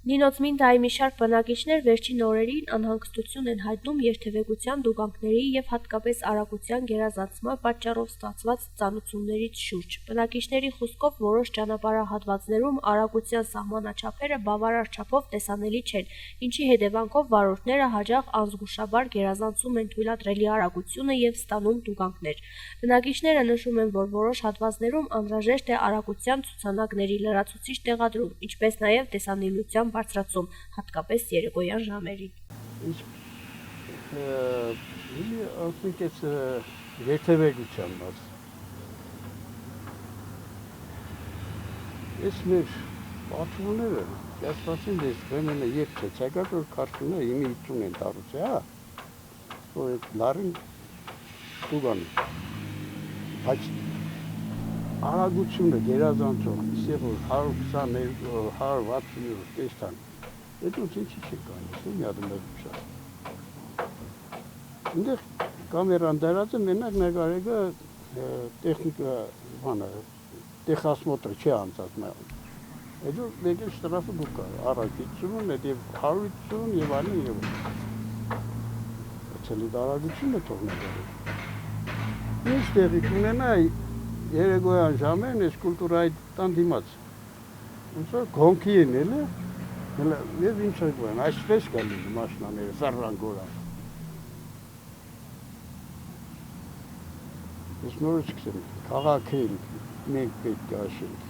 Նինոց Մինդայի մի շարք բնակիչներ վերջին օրերին անհանգստություն են հայտնում երթևեկության դուգանքների և հատկապես արագության գերազանցման պատճառով ստացված ծանուցումներից շուրջ։ Բնակիչների խոսքով որոշ ճանապարհահատվածներում արագության սահմանաչափերը բավարար չափով տեսանելի չեն, ինչի հետևանքով վարորդները հաճախ անզգուշաբար գերազանցում են թույլատրելի արագությունը և ստանում դուգանքներ։ Բնակիչները նշում են, որ որոշ հատվածներում անհրաժեշտ է արագության ցուցանակների լրացուցիչ տեղադրում, ինչպես նաև տեսանելիության բարձրացում, հատկապես երեկոյան ժամերին։ Ասենք երթևեկության մաս։ Ես մեր պատվունները կասպասին դες временно երբ չեցակատ որ քարտունը իմի 50 են տարուց, հա։ Որ այդ լարին դուգան։ Բայց արագությունը գերազանցող, իսկ որ 120, 160 տեսան։ Դա ինչի՞ չի կանես, մի հատ շատ։ Ինձ կամերան դարած է մենակ նկարեգա տեխնիկա, բանը, տեխասմոտրը չի անցած մայ։ Այդ մեկ էլ շտրաֆը դուք արագություն, եւ 150 եւ այլն եւ ցելի արագությունը թողնել։ Ինչ տեղի կունենա երեկոյան ժամերն այս կուլտուրայի տան դիմաց։ Ոնց որ գոնքի են էլի, եւ ինչ են, այսպես գալի մաշինաները ֆերրանգորա։ Ես նորից սկսեմ, քաղաքը մենք պետք է աշենք։